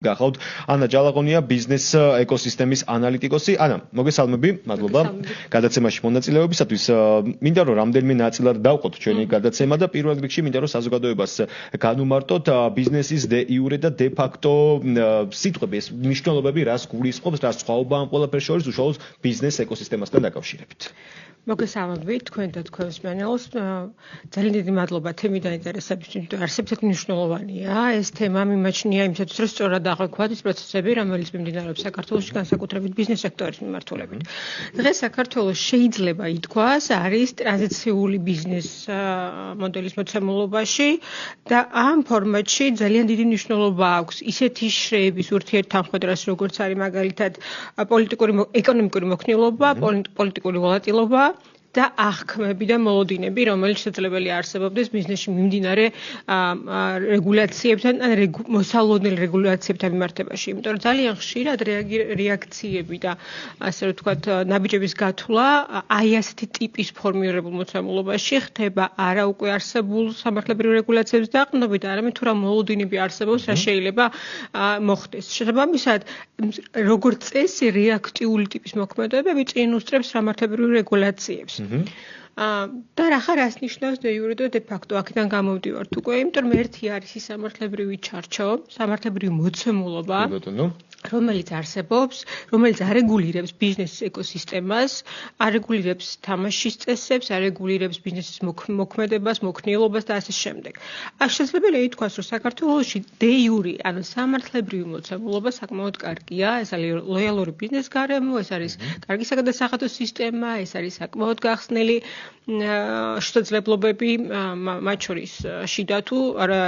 გახავთ ანა ჯალაღონია ბიზნეს ეკოსისტემის ანალიტიკოსი. ანა, მოგესალმები, მადლობა გადაცემაში მონაწილეობისათვის. მინდა რომ რამდენიმე ნაწილად დავყოთ ჩვენი გადაცემა და პირველ რიგში მინდა რომ საზოგადოებას განუმარტოთ ბიზნესის დე იურე და დე ფაქტო სიტყვების მნიშვნელობები, რას გულისხმობს, რა სხვაობა ამ ყველაფერს შორის უშუალოდ ბიზნეს ეკოსისტემასთან დაკავშირებით. მოგესალმებით თქვენ და თქვენს მენელს. ძალიან დიდი მადლობა თემი დაინტერესების, იმიტომ რომ არსებითად მნიშვნელოვანია ეს თემა მიმაჩნია იმისათვის, რომ სწორად აღვქვათ ის პროცესები, რომელიც მიმდინარეობს საქართველოში, განსაკუთრებით ბიზნეს სექტორის მიმართულებით. დღეს საქართველოს შეიძლება ითქვას არის ტრანზიციული ბიზნეს მოდელის მოცემულობაში და ამ ფორმატში ძალიან დიდი მნიშვნელობა აქვს ისეთი შრეების ურთიერთთანხმდრას, როგორც არის მაგალითად პოლიტიკური ეკონომიკური მოქნილობა, პოლიტიკური ვალატილობა და აღქმები და მოლოდინები, რომელიც შესაძლებელია არსებობდეს ბიზნესში მიმდინარე რეგულაციებთან ან მოსალოდნელ რეგულაციებთან მიმართებაში. იმიტომ რომ ძალიან ხშირად რეაქციები და ასე რომ ვთქვათ, ნაბიჯების გათვლა აი ასეთი ტიპის ფორმირებულ მოცემულობაში ხდება არა უკვე არსებულ სამართლებრივ რეგულაციებს დაყრდნობით, არამედ თუ რა მოლოდინები არსებობს, რა შეიძლება მოხდეს. შესაბამისად, როგორც წესი, რეაქტიული ტიპის მოქმედებები წინ უსწრებს სამართლებრივ რეგულაციებს. და რას ნიშნავს დე იურე და დე ფაქტო აქედან გამოვდივართ უკვე, იმიტომ რომ ერთი არის ის სამართლებრივი ჩარჩო, სამართლებრივი მოცემულობა, რომელიც არსებობს, რომელიც არეგულირებს ბიზნესის ეკოსისტემას, არეგულირებს თამაშის წესებს, არეგულირებს ბიზნესის მოქმედებას, მოქნილობას და ასე შემდეგ. შესაძლებელია ითქვას, რომ საქართველოში დე იურე, ანუ სამართლებრივი მოცემულობა საკმაოდ კარგია, ეს არის ლოიალური ბიზნეს გარემო, ეს არის კარგი საგადასახადო სისტემა, ეს არის საკმაოდ გახსნილი შესაძლებლობები, მათ შორის შიდა თუ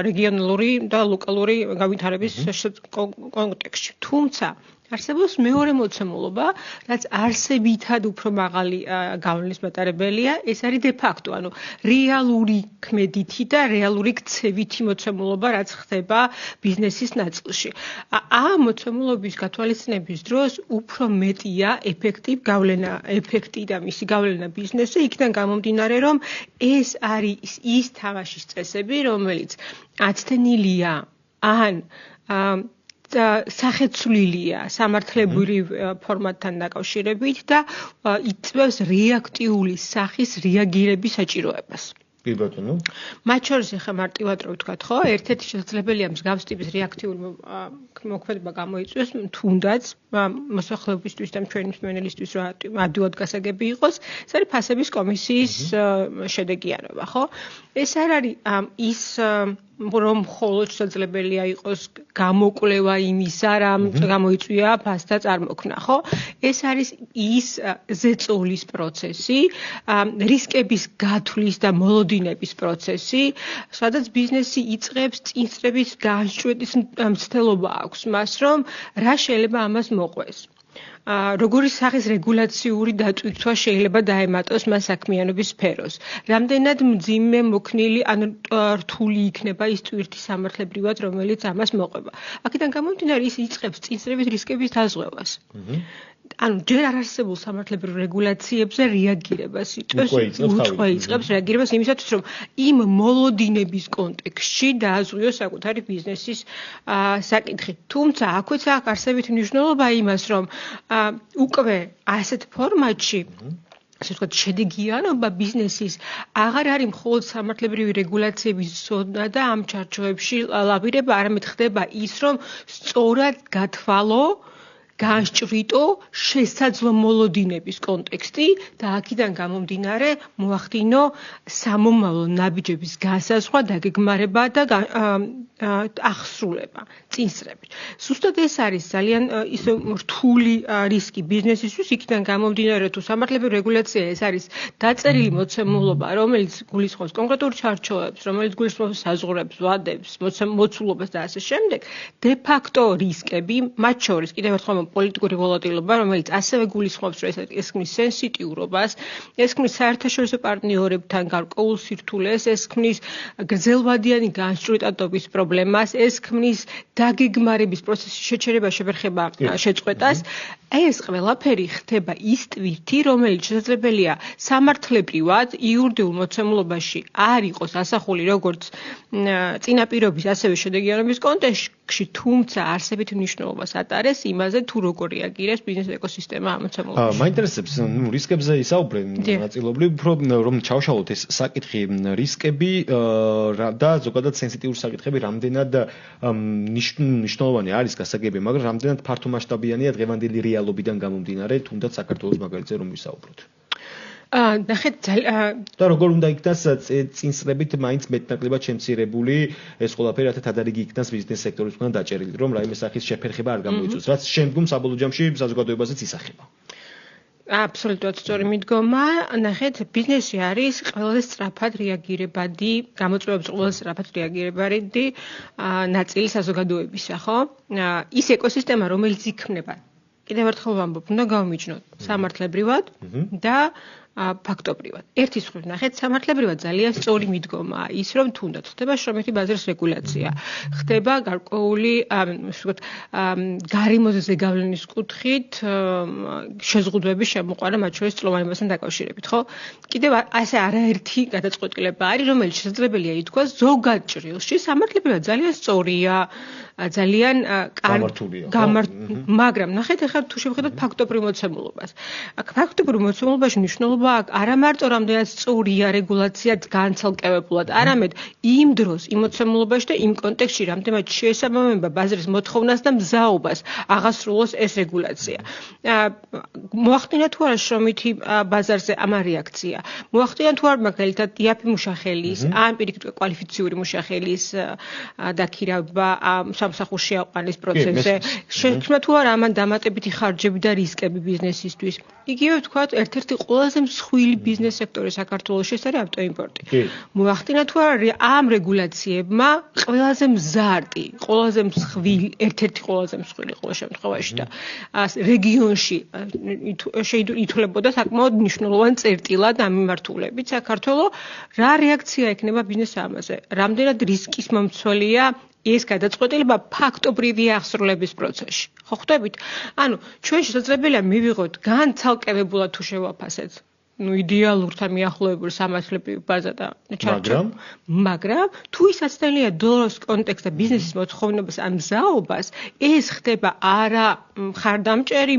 რეგიონალური და ლოკალური განვითარების კონტექსტში. თუმცა არსებობს მეორე მოცემულობა, რაც არსებითად უფრო მაღალი გავლენის მატარებელია, ეს არის დე ფაქტო, ანუ რეალური ქმედითი და რეალური ქცევითი მოცემულობა, რაც ხდება ბიზნესის ნაწილში. ამ მოცემულობის გათვალისწინების დროს უფრო მეტია ეფექტი და მისი გავლენა ბიზნესზე, იქიდან გამომდინარე, რომ ეს არის ის თამაშის წესები, რომელიც აცდენილია ან სახეცვლილია სამართლებრივ ფორმატთან დაკავშირებით და იწვევს რეაქტიული სახის რეაგირების საჭიროებას. კი ბატონო. მათ შორის ახლა მარტივად რო ვთქვათ, ხო, ერთ-ერთი შესაძლებელია მსგავს ტიპის რეაქტიული მოქმედება გამოიწვიოს, თუნდაც მოსახლეობისთვის და ჩვენი მსმენელისთვის რა ადვილად გასაგები იყოს, ეს არის ფასების კომისიის შედეგიანობა, ხო? ეს არ არის ის რომ მხოლოდ შესაძლებელია იყოს გამოკვლევა იმისა, რა გამოიწვია ფასთა წარმოქმნა, ხო? ეს არის ის ზეწოლის პროცესი, რისკების გათვლის და მოლოდინების პროცესი, სადაც ბიზნესი იწყებს წინსწრების განსჭვრეტის მცდელობა აქვს მას, რომ რა შეიძლება ამას მოყვეს. როგორი სახის რეგულაციური დატვირთვა შეიძლება დაემატოს მას საქმიანობის სფეროს. რამდენად მძიმე მოქნილი ან რთული იქნება ის ტვირთი სამართლებრივად, რომელიც ამას მოყვება. აქედან გამომდინარე, ის იწყებს წინსწრების რისკების დაზღვევას. ანუ ჯერ არ არსებულ სამართლებრივ რეგულაციებზე რეაგირებას იწყებს რეაგირებას იმისათვის, რომ იმ მოლოდინების კონტექსტში დააზღვიოს საკუთარი ბიზნესის საკითხი. თუმცა აქვეც აქვს არსებითი მნიშვნელობა იმას, რომ უკვე ასეთ ფორმატში ასე ვთქვათ, შედეგიანობა ბიზნესის აღარ არის მხოლოდ სამართლებრივი რეგულაციების ზონა და ამ ჩარჩოებში ლავირება, არამედ ხდება ის, რომ სწორად გათვალო განსჭვრიტო შესაძლო მოლოდინების კონტექსტი და აქედან გამომდინარე მოახდინო სამომავლო ნაბიჯების განსაზღვრა, დაგეგმარება და აღსრულება წინსწრებით. ზუსტად ეს არის ძალიან ის რთული რისკი ბიზნესისთვის, იქიდან გამომდინარე, თუ სამართლებრივი რეგულაცია ეს არის დაწერილი მოცემულობა, რომელიც გულისხმობს კონკრეტულ ჩარჩოებს, რომელიც გულისხმობს საზღვრებს, ვადებს, მოცულობას და ასე შემდეგ, დე ფაქტო რისკები, მათ შორის კიდევ ერთხელ პოლიტიკური ვალატილობა, რომელიც ასევე გულისხმობს, რომ ეს ქმნის სენსიტიურობას, ეს ქმნის საერთაშორისო პარტნიორებთან გარკვეულ სირთულეს, ეს ქმნის გრძელვადიანი განსჭვრეტადობის პრობლემას, ეს ქმნის დაგეგმარების პროცესის შეჩერება, შებერხება, შეწყვეტას. ეს ყველაფერი ხდება ის ტვირთი, რომელიც შესაძლებელია სამართლებრივად იურიდიულ მოცემულობაში არ იყოს ასახული როგორც წინაპირობის, ასევე შედეგიანობის საკითხში, თუმცა არსებით მნიშვნელობას ატარებს იმაზე, თუ როგორ რეაგირებს ბიზნეს ეკოსისტემა ამოცემულობაში. მაინტერესებს, რისკებზე ისაუბრე ნაწილობრივ, რომ ჩავშალოთ ეს საკითხი, რისკები და ზოგადად სენსიტიური საკითხები რამდენად მნიშვნელოვანი არის გასაგები, მაგრამ რამდენად ფართომასშტაბიანია დღევანდელი რეალობიდან გამომდინარე, თუნდაც საქართველოს მაგალითზე რომ ვისაუბროთ. ნახეთ და როგორ უნდა იქნას წინსწრებით მაინც მეტნაკლებად შემცირებული ეს ყველაფერი, რათა თადარიგი იქნას ბიზნეს სექტორის მხრიდან დაჭერილი, რომ რაიმე სახის შეფერხება არ გამოიწვევს, რაც შემდგომ საბოლოო ჯამში საზოგადოებაზეც ისახება. აბსოლუტურად სწორი მიდგომა. ნახეთ, ბიზნესი არის ყველაზე სწრაფად რეაგირებადი, გამოწვევებს ყველაზე სწრაფად რეაგირებადი ნაწილი საზოგადოებისა, ხო? ის ეკოსისტემა, რომელიც იქმნება, კიდევ ერთხელ ვამბობ, უნდა გავმიჯნოთ სამართლებრივად და ფაქტობრივად. ერთის მხრივ ნახეთ, სამართლებრივად ძალიან სწორი მიდგომაა ის, რომ თუნდაც ხდება შრომითი ბაზრის რეგულაცია, ხდება გარკვეული, გარემოზე ზეგავლენის კუთხით შეზღუდვების შემოყვანა მათ შორის წლოვანებასთან დაკავშირებით, ხო? კიდევ ასე არაერთი გადაწყვეტილება არის, რომელიც შესაძლებელია ითქვას ზოგად ჭრილში სამართლებრივად ძალიან სწორია, ძალიან მაგრამ ნახეთ, ახლა თუ შევხედოთ ფაქტობრივ მოცემულობას. აქ ფაქტობრივ მოცემულობაში მნიშვნელობა არა მარტო რამდენად სწორია რეგულაცია განცალკევებულად, არამედ იმ დროს იმ მოცემულობაში და იმ კონტექსტში რამდენად შეესაბამება ბაზრის მოთხოვნას და მზაობას აღასრულოს ეს რეგულაცია. მოახდინა თუ არა შრომითი ბაზარზე ამა რეაქცია. მოახდინა თუ არა მაგალითად იაფი მუშახელის, ან პირიქით კვალიფიციური მუშახელის დაქირავება სამსახურში აყვანის პროცესზე. შექმნა თუ არა ამან დამატებითი ხარჯები და რისკები ბიზნესისთვის. იგივე ვთქვათ, ერთ-ერთი ყველაზე მსხვილი ბიზნეს სექტორი საქართველოში ეს არის ავტოიმპორტი. მოახდინა თუ არა ამ რეგულაციებმა ყველაზე მზარდი, ყველაზე მსხვილი, ერთ-ერთი ყველაზე მსხვილი ყოველ შემთხვევაში და რეგიონში ითვლებოდა საკმაოდ მნიშვნელოვანი წერტილად ამ მიმართულებით საქართველო რა რეაქცია ექნება ბიზნესს ამაზე? რამდენად რისკის მომცველია ეს გადაწყვეტილება ფაქტობრივი აღსრულების პროცესში. ხო ხვდებით? ანუ ჩვენ შესაძლებელია მივიღოთ განცალკევებულად თუ შევაფასეთ იდეალურთან მიახლოებულ სამართლებრივ ბაზა და მაგრამ თუ ის აცდენია დოლოს კონტექსტ და ბიზნესის მოთხოვნებას ან მზაობას, ეს ხდება არა მხარდამჭერი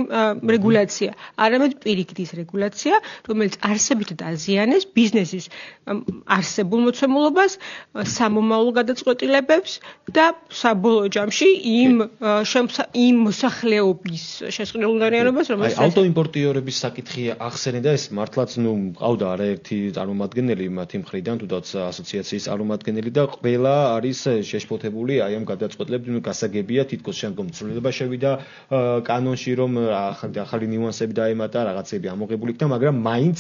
რეგულაცია, არამედ პირიქით ის რეგულაცია, რომელიც არსებით დაზიანებს ბიზნესის არსებულ მოცემულობას, სამომავლო გადაწყვეტილებებს და საბოლოო ჯამში იმ მოსახლეობის შესაძლებლობას, რომელიც ავტოიმპორტიორების საკითხი ახსენე და ეს მართლაც ყავდა არაერთი წარმომადგენელი მათი მხრიდან, თუნდაც ასოციაციის წარმომადგენელი და ყველა არის შეშფოთებული აი ამ გადაწყვეტილებით, გასაგებია თითქოს შემდგომ ცვლილება შევიდა კანონში, რომ ახალი ნიუანსები დაემატა, რაღაცები ამოღებული იქნა, მაგრამ მაინც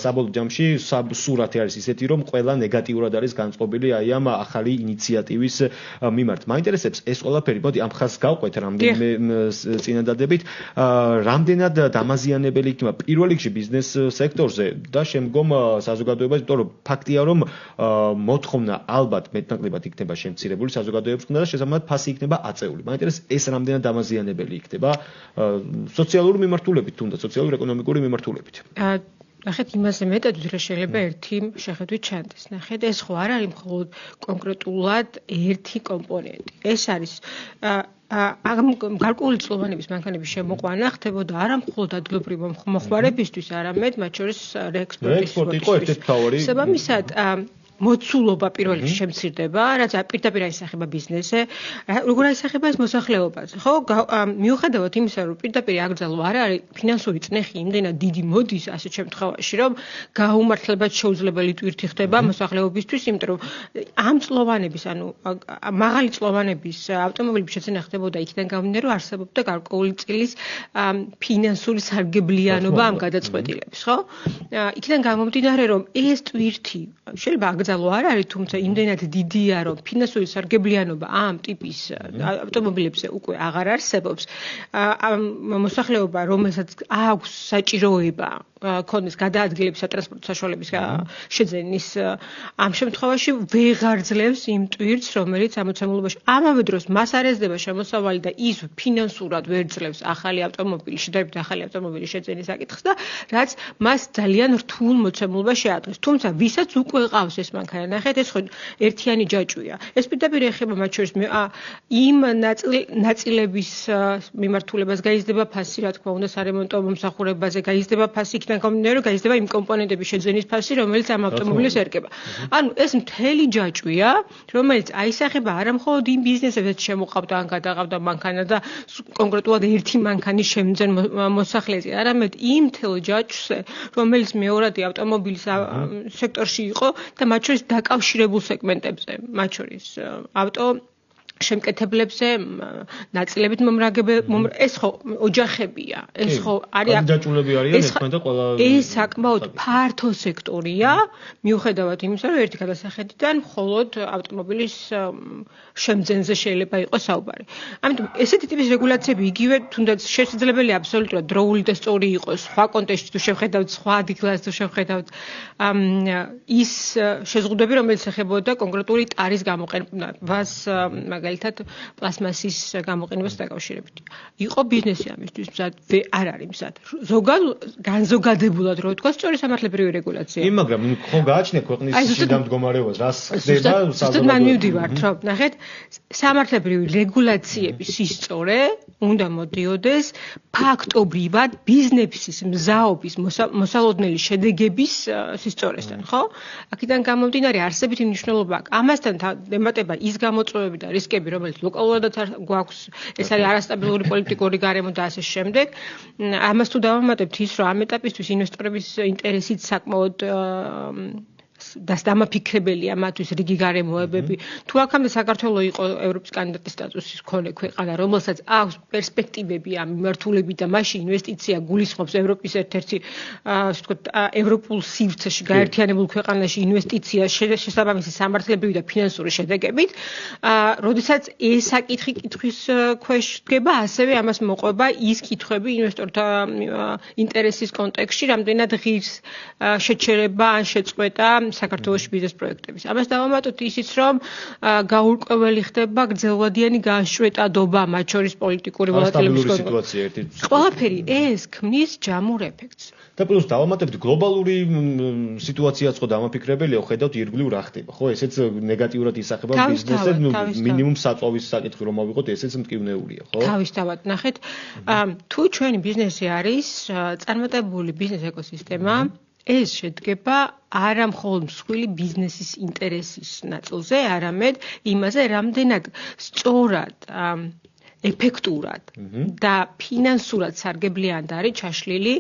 საბოლოო ჯამში სურათი არის ისეთი, რომ ყველა ნეგატიურად არის განწყობილი აი ამ ახალი ინიციატივის მიმართ. მაინტერესებს ეს ყველაფერი, მოდი ამ ხაზს გავყვეთ რამდენიმე წინადადებით, რამდენად დამაზიანებელი იქნება პირველ რიგში ბიზნეს სექტორზე და შემდგომ საზოგადოებას, იმიტომ რომ ფაქტია, რომ მოთხოვნა ალბათ მეტნაკლებად იქნება შემცირებული საზოგადოების მხრიდან და შესაბამისად ფასი იქნება აწეული. მაინტერესებს ეს რამდენად დამაზიანებელი იქნება სოციალური მიმართულებით, თუნდაც სოციალურ-ეკონომიკური მიმართულებით. ნახეთ, იმაზე მეტად ვიდრე შეიძლება ერთი შეხედვით ჩანდეს. ნახეთ, ეს ხო არ არის მხოლოდ კონკრეტულად ერთი კომპონენტი. ეს არის გარკვეული წლოვანების მანქანების შემოყვანა ხდებოდა არა მხოლოდ ადგილობრივ მოხმარებისთვის, არამედ მათ შორის რეექსპორტი იყო ერთ-ერთი მთავარი. შესაბამისად, მოცულობა პირველ რიგში შემცირდება, რაც პირდაპირ აისახება ბიზნესზე, როგორ აისახება ეს მოსახლეობაზე, ხო? მიუხედავად იმისა, რომ პირდაპირ აკრძალვა არ არის ფინანსური წნეხი იმდენად დიდი მოდის ასეთ შემთხვევაში, რომ გაუმართლებად შეუძლებელი ტვირთი ხდება მოსახლეობისთვის, იმიტომ რომ ამ წლოვანების, ანუ მაღალი წლოვანების ავტომობილების შეძენა ხდებოდა იქიდან გამომდინარე, რომ არსებობდა გარკვეული წილის ფინანსური სარგებლიანობა ამ გადაწყვეტილების, ხო? იქიდან გამომდინარე, რომ ეს ტვირთი შეიძლება აკრძალვა არ არის, თუმცა იმდენად დიდია, რომ ფინანსური სარგებლიანობა ამ ტიპის ავტომობილებზე უკვე აღარ არსებობს. მოსახლეობა, რომელსაც აქვს საჭიროება ქონდეს გადაადგილების სატრანსპორტო საშუალების შეძენის ამ შემთხვევაში ვეღარ ძლევს იმ ტვირთს, რომელიც ამოცემულობაში ამავე დროს მას არ ეძება შემოსავალი და ის ფინანსურად ვერ ძლევს ახალი ავტომობილის შედარებით ახალი ავტომობილის შეძენის საკითხს და რაც მას ძალიან რთულ მოცემულობა შეადგენს. თუმცა ვისაც უკვე ყავს ეს მანქანა, ნახეთ, ეს ხო ერთიანი ჯაჭვია. ეს პირდაპირ ეხება მათ შორის იმ ნაწილების მიმართულებას გაიზრდება ფასი, რა თქმა უნდა, სარემონტო მომსახურებაზე გაიზრდება ფასი, იქიდან გამომდინარე, რომ გაიზრდება იმ კომპონენტების შეძენის ფასი, რომელიც ამ ავტომობილს ერგება. ანუ ეს მთელი ჯაჭვია, რომელიც აისახება არა მხოლოდ იმ ბიზნესებსაც შემოყავდა ან გადაყავდა მანქანა და კონკრეტულად ერთი მანქანის შემძენ მოსახლეზე, არამედ იმ მთელ ჯაჭვზე, რომელიც მეორადი ავტომობილის სექტორში იყო და მათ შორის დაკავშირებულ სეგმენტებზე, მათ შორის ავტო შემკეთებლებზე, ნაწილებით ეს ხო ოჯახებია. ეს ხო არის დაჭულები არიან ერთმანეთთან ყველა ეს საკმაოდ ფართო სექტორია, მიუხედავად იმისა, რომ ერთი გადასახედიდან მხოლოდ ავტომობილის შემძენზე შეიძლება იყოს საუბარი. ამიტომ ესეთი ტიპის რეგულაციები იგივე თუნდაც შესაძლებელია აბსოლუტურად დროული და სწორი იყოს, სხვა კონტექსტში თუ შევხედავთ, სხვა ადგილას თუ შევხედავთ, ის შეზღუდვები, რომელიც ეხებოდა კონკრეტული ტარის გამოყენებას, მაგალითად პლასმასის გამოყენებას დაკავშირებით. იყო ბიზნესი ამისთვის მზად, არ არის მზად. განზოგადებულად რო ვთქვა, სწორი სამართლებრივი რეგულაცია. მაგრამ ხო გააჩნია ქვეყნის შიდა მდგომარეობას, რას ხდება საზოგადოებაში. მან მივდივართ, რომ ნახეთ, სამართლებრივი რეგულაციების სისწორე უნდა მოდიოდეს ფაქტობრივად ბიზნესის მზაობის მოსალოდნელი შედეგების სისწორესთან, ხო? აქედან გამომდინარე არსებითი მნიშვნელობა აქვს. ამასთან ემატება ის გამოწვევები და რისკები, რომელიც ლოკალურადაც გვაქვს, ეს არის არასტაბილური პოლიტიკური გარემო და ასე შემდეგ. ამას თუ დავამატებთ ის, რომ ამ ეტაპისთვის ინვესტორების ინტერესით საკმაოდ დამაფიქრებელია მათთვის რიგი გარემოებები. თუ აქამდე საქართველო იყო ევროპის კანდიდატის სტატუსის მქონე ქვეყანა, რომელსაც აქვს პერსპექტივები ამ მიმართულებით და მასში ინვესტიცია გულისხმობს ევროპის ერთ-ერთი ასე ვთქვათ ევროპულ სივრცეში გაერთიანებულ ქვეყანაში ინვესტიცია შესაბამისი სამართლებრივი და ფინანსური შედეგებით, როდესაც ეს საკითხი კითხვის ქვეშ დგება, ასევე ამას მოყვება ის კითხვები ინვესტორთა ინტერესის კონტექსტში, რამდენად ღირს შეჩერება ან შეწყვეტა საქართველოში ბიზნეს პროექტების. ამას დავამატოთ ისიც, რომ გაურკვეველი ხდება გრძელვადიანი განშტვეტადობა, მათ შორის პოლიტიკური ვალდებულების სიტუაცია ერთი. ყველაფერი ეს ქმნის ჯამურ ეფექტს. და პლუს დავამატებთ გლობალური სიტუაციაც ხო დამაფიქრებელია, ხედავთ ირგვლივ რა ხდება. ხო, ესეც ნეგატიურად ისახება ბიზნესზე, მინიმუმ საწვავის საკითხი რომ ავიღოთ, ესეც მტკივნეულია, ხო? თავისთავად, ნახეთ, თუ ჩვენი ბიზნესი არის წარმატებული ბიზნეს ეკოსისტემა, ეს შედგება არა მხოლოდ მსხვილი ბიზნესის ინტერესის ნაწილზე, არამედ იმაზე, რამდენად სწორად, ეფექტურად და ფინანსურად სარგებლიანად არის ჩაშლილი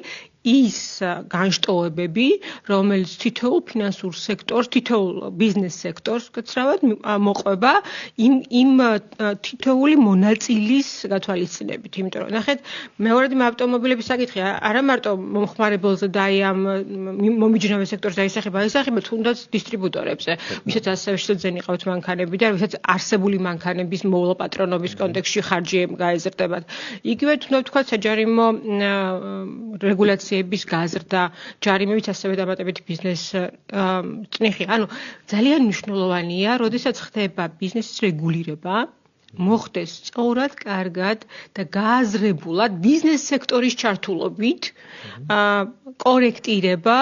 ის განშტოებები, რომელიც თითოეულ ფინანსურ სექტორს, თითოეულ ბიზნეს სექტორს კაცრავად მოყვება იმ თითოეული მონაწილის გათვალისწინებით. იმიტომ რომ ნახეთ, მეორადი ავტომობილების საკითხი არა მარტო მომხმარებელზე და აი ამ მომიჯნავე სექტორზე აისახება, აისახება თუნდაც დისტრიბუტორებზე, ვისაც ასევე შეძენი ყავთ მანქანები და ვისაც არსებული მანქანების მოვლა პატრონობის კონტექსტში ხარჯი გაეზრდებათ. იგივე თუნდაც თქვა საჯარიმო რეგულაცია გაზრდა, ჯარიმებით ასევე დამატებით ბიზნეს წნიხი. ანუ ძალიან მნიშვნელოვანია, როდესაც ხდება ბიზნესის რეგულირება, მოხდეს სწორად, კარგად და გააზრებულად ბიზნეს სექტორის ჩართულობით კორექტირება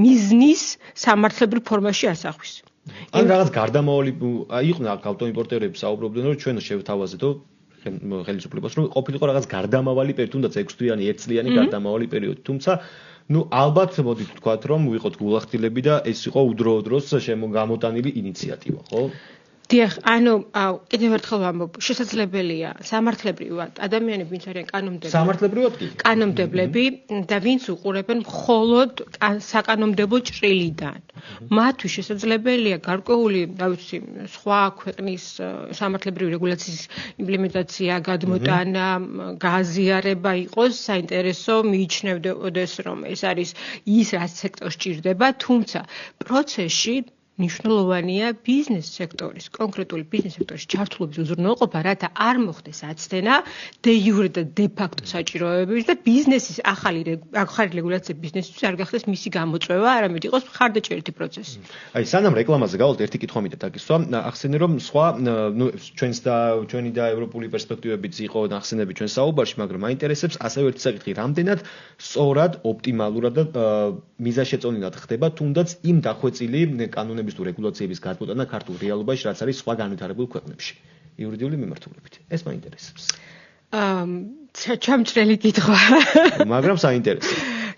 მიზნის სამართლებრივ ფორმაში ასახვის. ან რაღაც გარდამავალი იყვნენ ავტოიმპორტერები საუბრობდნენ, რომ ჩვენ შევთავაზეთო ხელისუფლებას, რომ ყოფილიყო რაღაც გარდამავალი პერიოდი, თუნდაც 6 თვიანი, 1 წლიანი გარდამავალი პერიოდი. თუმცა, ალბათ მოდით ვთქვათ, რომ ვიყოთ გულახდილები და ეს იყო უდროო დროს გამოტანილი ინიციატივა, ხო? დიახ, ანუ კიდევ ერთხელ ვამბობ, შესაძლებელია სამართლებრივად ადამიანები, ვინც არიან კანონმდებლები. სამართლებრივად კი. კანონმდებლები და ვინც უყურებენ მხოლოდ საკანონმდებლო ჭრილიდან. მათთვის შესაძლებელია გარკვეული, რა ვიცი, სხვა ქვეყნის სამართლებრივი რეგულაციის იმპლემენტაცია, გადმოტანა, გააზიარება იყოს საინტერესო, მიიჩნევდეს, რომ ეს არის ის, რაც სექტორს ჭირდება, თუმცა პროცესში მნიშვნელოვანია ბიზნეს სექტორის, კონკრეტული ბიზნეს სექტორის ჩართულობის უზრუნველყოფა, რათა არ მოხდეს აცდენა დე იურე და დე ფაქტო საჭიროებების და ბიზნესის ახალი რეგულაცია ბიზნესისთვის არ გახდეს მისი გამოწვევა, არამედ იყოს მხარდაჭერითი პროცესი. აი, სანამ რეკლამაზე გავალთ, ერთი კითხვა მინდა დაგისვა. ახსენე რომ სხვა, ჩვენი და ევროპული პერსპექტივებიც იყო ახსენები ჩვენ საუბარში, მაგრამ მაინტერესებს ასევე ერთი საკითხი, რამდენად სწორად, ოპტიმალურად და მიზანშეწონილად ხდება თუნდაც იმ დახვეწილი კანონების თუ რეგულაციების გადმოტანა ქართულ რეალობაში, რაც არის სხვა განვითარებულ ქვეყნებში, იურიდიული მიმართულებით. ეს მაინტერესებს. ჩამჭრელი კითხვა. მაგრამ საინტერესო.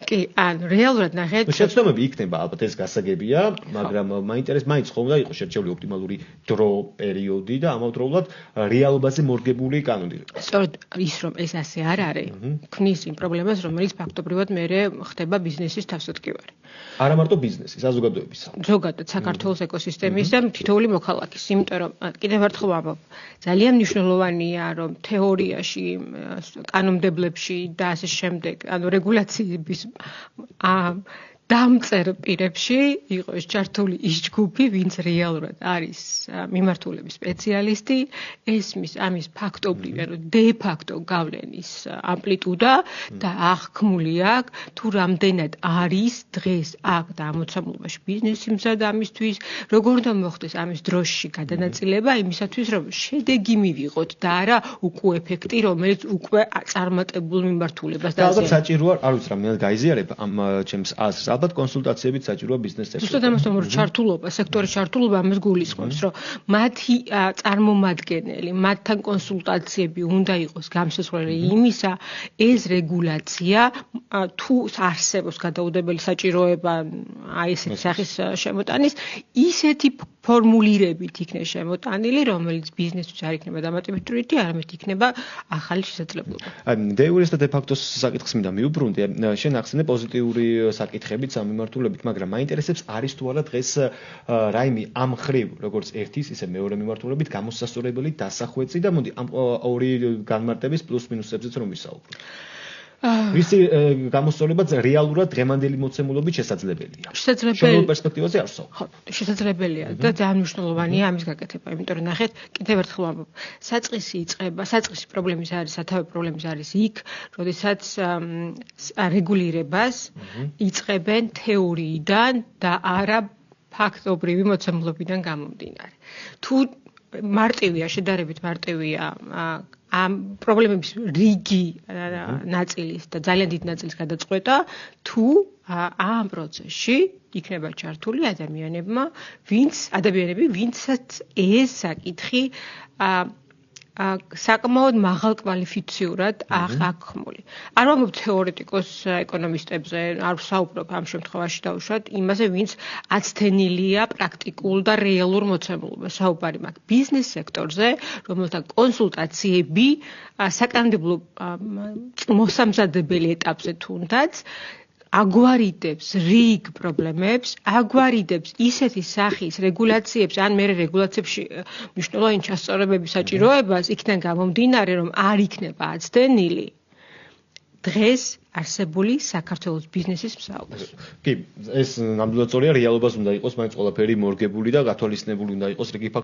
კი, ანუ რეალურად ნახეთ, შეცდომები იქნება, ალბათ ეს გასაგებია, მაგრამ მაინტერესებს მაინც ხომ უნდა იყოს შერჩეული ოპტიმალური დრო, პერიოდი და ამავდროულად რეალობაზე მორგებული კანონი. სწორედ ის რომ ეს ასე არ არის, ქმნის იმ პრობლემას, რომელიც ფაქტობრივად მეરે ხდება ბიზნესის თავსატკივარი. არა მარტო ბიზნესის, საზოგადოებისა. ზოგადად საქართველოს ეკოსისტემის და თითოეული მოქალაქის, იმიტომ რომ კიდევ ერთხელ ვამბობ, ძალიან მნიშვნელოვანია, რომ თეორიაში, კანონმდებლებში და ასე შემდეგ, ანუ რეგულაციების დამწერ პირებში იყოს ჩართული ის ჯგუფი, ვინც რეალურად არის მიმართულების სპეციალისტი, ესმის ამის ფაქტობრივი, ანუ დე ფაქტო გავლენის ამპლიტუდა და აღქმული აქვს, თუ რამდენად არის დღეს აქ და ამოცამლობაში ბიზნესი მზად ამისთვის, როგორ უნდა მოხდეს ამის დროში გადანაწილება იმისათვის, რომ შედეგი მივიღოთ და არა უკვე ეფექტი, რომელიც უკვე წარმატებულ მიმართულებას და ალბათ საჭიროა, არ ვიცი რა, მე გაიზიარებ ამ ჩემს აზრს. ალბათ კონსულტაციებით საჭიროა ბიზნეს სექტორში. ზუსტად ამას ვამბობ, ჩართულობა, სექტორის ჩართულობა ამას გულისხმობს, რომ მათი წარმომადგენელი, მათთან კონსულტაციები უნდა იყოს გამსასვლელი იმისა, ეს რეგულაცია თუ არსებობს გადაუდებელი საჭიროება აი ესეთი სახის შემოტანის, ისეთი ფორმულირებით იქნება შემოტანილი, რომელიც ბიზნესთვის არ იქნება დამატებითი, არამედ იქნება ახალი შესაძლებლობა. დე იურეს და დე ფაქტოს საკითხს მინდა მიუბრუნდე. შენ ახსენე პოზიტიური საკითხებიც ამ მიმართულებით, მაგრამ მაინტერესებს არის თუ არა დღეს რაიმე ამ ხრივ, როგორც ერთის, ისე მეორე მიმართულებით გამოსასწორებელი დასახვეწი და მოდი ამ ორი განმარტების პლუს-მინუსებზეც რომ ვისაუბროთ. ვისი გამოსწორებაც რეალურად დღევანდელი მოცემულობით შესაძლებელია. შესაძლებელია. პერსპექტივაზე არ ვსაუბრობ. ხო, შესაძლებელია და ძალიან მნიშვნელოვანია ამის გაკეთება, იმიტომ რომ ნახეთ, კიდევ ერთხელ ვამბობ, საწყისი პრობლემის არის, სათავე პრობლემის არის იქ, როდესაც რეგულირებას იწყებენ თეორიიდან და არა ფაქტობრივი მოცემულობიდან გამომდინარე. თუ მარტივია, შედარებით მარტივია ამ პრობლემების რიგი ნაწილის და ძალიან დიდ ნაწილის გადაწყვეტა, თუ ამ პროცესში იქნება ჩართული ადამიანები, ვინცაც ეს საკითხი საკმაოდ მაღალკვალიფიციურად აღქმული. არ ვამბობ თეორეტიკოს ეკონომისტებზე, არ ვსაუბრობ ამ შემთხვევაში დაუშვათ იმაზე, ვინც აცდენილია პრაქტიკულ და რეალურ მოცემულობას. საუბარი მაქვს ბიზნეს სექტორზე, რომელთა კონსულტაციები საკანონმდებლო მოსამზადებელი ეტაპზე თუნდაც აგვარიდებს რიგ პრობლემებს, აგვარიდებს ისეთი სახის რეგულაციებს, ან მერე რეგულაციებში მნიშვნელოვანი ჩასწორებების საჭიროებას, იქიდან გამომდინარე, რომ არ იქნება აცდენილი დღეს არსებული საქართველოს ბიზნესის მსაუბრის. კი, ეს ნამდვილად სწორია, რეალობას უნდა იყოს, მაინც ყველაფერი მორგებული და გათვალისწინებული უნდა იყოს რიგი